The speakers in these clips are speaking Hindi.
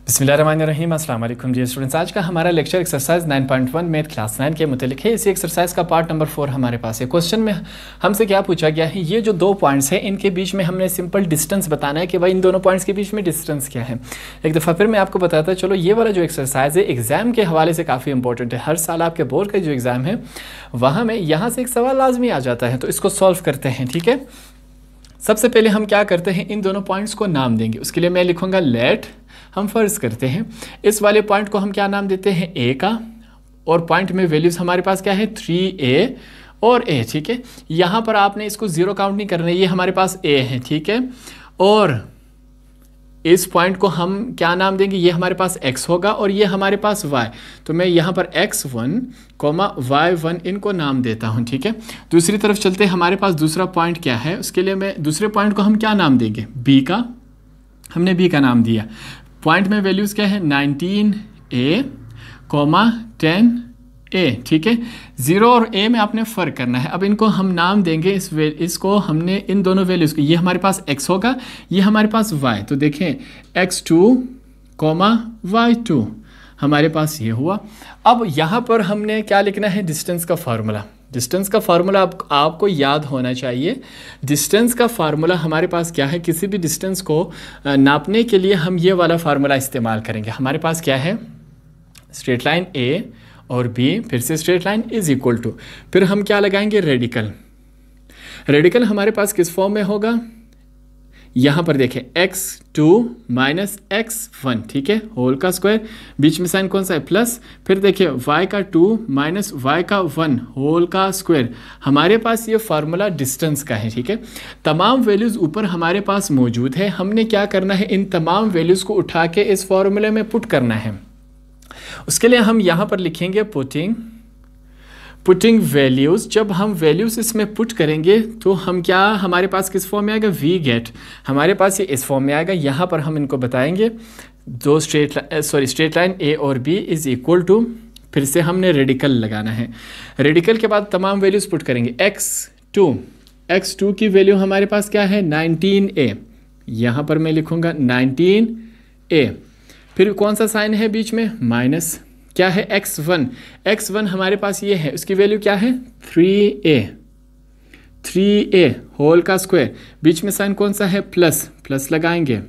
बिस्मिल्लाहिर्रहमानिर्रहीम। अस्सलाम वालेकुम डियर स्टूडेंट्स। आज का हमारा लेक्चर एक्सरसाइज 9.1 मैथ क्लास 9 के मुतालिक है। इसी एक्सरसाइज का पार्ट नंबर 4 हमारे पास है। क्वेश्चन में हमसे क्या पूछा गया है, ये जो दो पॉइंट्स हैं इनके बीच में हमने सिंपल डिस्टेंस बताना है कि भाई इन दोनों पॉइंट्स के बीच में डिस्टेंस क्या है। एक दफ़ा फिर मैं आपको बताता चलो, ये वाला जो एक्सरसाइज है एग्जाम के हवाले से काफ़ी इंपॉर्टेंट है। हर साल आपके बोर्ड का जो एग्ज़ाम है वहाँ में यहाँ से एक सवाल लाजमी आ जाता है, तो इसको सॉल्व करते हैं। ठीक है, सबसे पहले हम क्या करते हैं, इन दोनों पॉइंट्स को नाम देंगे। उसके लिए मैं लिखूंगा लेट, हम फ़र्ज़ करते हैं इस वाले पॉइंट को हम क्या नाम देते हैं, ए का, और पॉइंट में वैल्यूज़ हमारे पास क्या है 3a और a। ठीक है, यहाँ पर आपने इसको ज़ीरो काउंट नहीं करना, ये हमारे पास a है। ठीक है, और इस पॉइंट को हम क्या नाम देंगे, ये हमारे पास x होगा और ये हमारे पास y, तो मैं यहाँ पर x1, y1 इनको नाम देता हूँ। ठीक है, दूसरी तरफ चलते हैं, हमारे पास दूसरा पॉइंट क्या है, उसके लिए मैं दूसरे पॉइंट को हम क्या नाम देंगे, b का, हमने b का नाम दिया। पॉइंट में वैल्यूज़ क्या है 19a, 10a। ठीक है, 0 और a में आपने फ़र्क करना है। अब इनको हम नाम देंगे, इसको हमने इन दोनों वैल्यूज़ को, ये हमारे पास x होगा, ये हमारे पास y, तो देखें x2, y2 हमारे पास ये हुआ। अब यहाँ पर हमने क्या लिखना है, डिस्टेंस का फार्मूला। डिस्टेंस का फार्मूला आपको याद होना चाहिए। डिस्टेंस का फार्मूला हमारे पास क्या है, किसी भी डिस्टेंस को नापने के लिए हम ये वाला फार्मूला इस्तेमाल करेंगे। हमारे पास क्या है, स्ट्रेट लाइन ए और बी, फिर से straight line is equal to, फिर हम क्या लगाएंगे, रेडिकल। रेडिकल हमारे पास किस फॉर्म में होगा, यहाँ पर देखें x2 माइनस x1, ठीक है, होल का स्क्वायर, बीच में साइन कौन सा है, प्लस, फिर देखिए y का 2 माइनस y का 1 होल का स्क्वायर। हमारे पास ये फार्मूला डिस्टेंस का है। ठीक है, तमाम वैल्यूज़ ऊपर हमारे पास मौजूद है, हमने क्या करना है, इन तमाम वैल्यूज़ को उठा के इस फार्मूले में पुट करना है। उसके लिए हम यहाँ पर लिखेंगे पुटिंग वैल्यूज़। जब हम वैल्यूज़ इसमें पुट करेंगे तो हम क्या, हमारे पास किस फॉर्म में आएगा, वी गेट, हमारे पास ये इस फॉर्म में आएगा। यहाँ पर हम इनको बताएंगे दो स्ट्रेट लाइन ए और बी इज़ इक्वल टू, फिर से हमने रेडिकल लगाना है। रेडिकल के बाद तमाम वैल्यूज़ पुट करेंगे। x2 की वैल्यू हमारे पास क्या है 19a, यहाँ पर मैं लिखूँगा 19a, फिर कौन सा साइन है बीच में, माइनस, क्या है x1 हमारे पास ये है, उसकी वैल्यू क्या है 3a होल का स्क्वायर, बीच में साइन कौन सा है, प्लस लगाएंगे।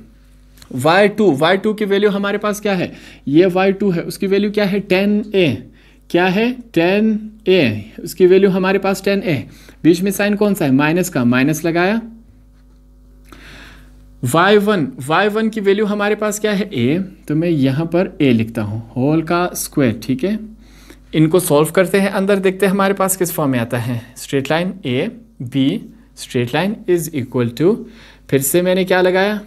y2 की वैल्यू हमारे पास क्या है, ये y2 है, उसकी वैल्यू क्या है 10a, क्या है 10a, उसकी वैल्यू हमारे पास 10a, बीच में साइन कौन सा है, माइनस का, माइनस लगाया। y1 की वैल्यू हमारे पास क्या है a, तो मैं यहाँ पर a लिखता हूँ, होल का स्क्वायर। ठीक है, इनको सॉल्व करते हैं, अंदर देखते हैं हमारे पास किस फॉर्म में आता है, straight line a b straight line is equal to, फिर से मैंने क्या लगाया,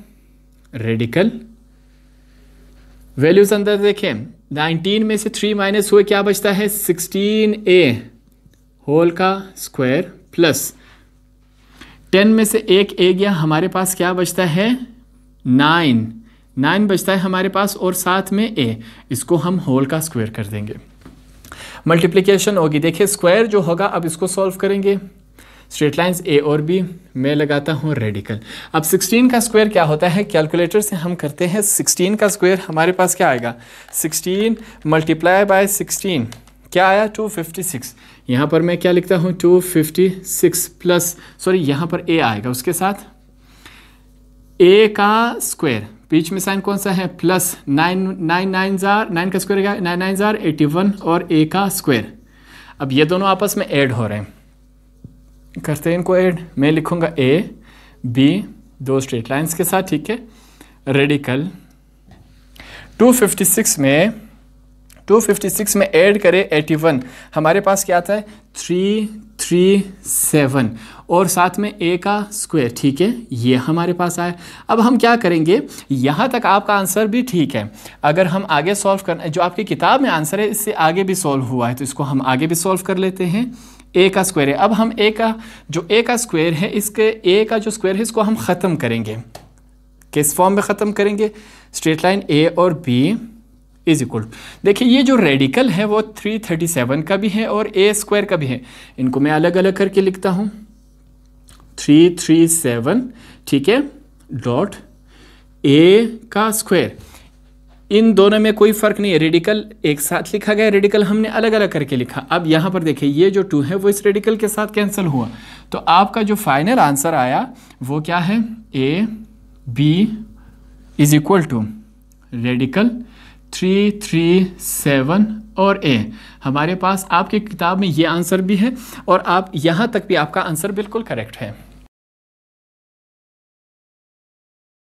रेडिकल। वैल्यूज अंदर देखें, 19 में से 3 माइनस हुए, क्या बचता है 16a होल का स्क्वायर, प्लस 10 में से एक ए गया, हमारे पास क्या बचता है 9 बचता है हमारे पास, और साथ में ए, इसको हम होल का स्क्वायर कर देंगे। मल्टीप्लिकेशन होगी, देखिए स्क्वायर जो होगा, अब इसको सॉल्व करेंगे। स्ट्रेट लाइंस ए और बी, मैं लगाता हूँ रेडिकल। अब 16 का स्क्वायर क्या होता है, कैलकुलेटर से हम करते हैं। 16 का स्क्वायर हमारे पास क्या आएगा, 16 मल्टीप्लाई बाय 16 क्या आया 256, यहाँ पर मैं क्या लिखता हूँ 256 प्लस, सॉरी यहाँ पर a आएगा, उसके साथ a का स्क्वायर, बीच में साइन कौन सा है, प्लस, 9 का स्क्वायर 9 81 और a का स्क्वायर। अब ये दोनों आपस में ऐड हो रहे हैं, करते हैं इनको ऐड। मैं लिखूँगा a b दो स्ट्रेट लाइन्स के साथ। ठीक है, रेडिकल 256 में ऐड करें 81, हमारे पास क्या आता है 337 और साथ में a का स्क्वायर। ठीक है, ये हमारे पास आया। अब हम क्या करेंगे, यहाँ तक आपका आंसर भी ठीक है, अगर हम आगे सॉल्व करना, जो आपकी किताब में आंसर है इससे आगे भी सॉल्व हुआ है, तो इसको हम आगे भी सॉल्व कर लेते हैं। a का स्क्वायर है, अब हम a का स्क्वायर है, इसके a का जो स्क्वायर है इसको हम ख़त्म करेंगे। किस फॉर्म में ख़त्म करेंगे, स्ट्रेट लाइन a और b इज इक्वल। देखिए ये जो रेडिकल है वो 337 का भी है और a स्क्वायर का भी है, इनको मैं अलग अलग करके लिखता हूँ। 337, ठीक है, डॉट a का स्क्वायर इन दोनों में कोई फ़र्क नहीं है, रेडिकल एक साथ लिखा गया, रेडिकल हमने अलग अलग करके लिखा। अब यहाँ पर देखिए ये जो 2 है वो इस रेडिकल के साथ कैंसिल हुआ, तो आपका जो फाइनल आंसर आया वो क्या है, A B is equal to radical 3 3 7 और ए। हमारे पास आपकी किताब में ये आंसर भी है और आप यहाँ तक भी आपका आंसर बिल्कुल करेक्ट है।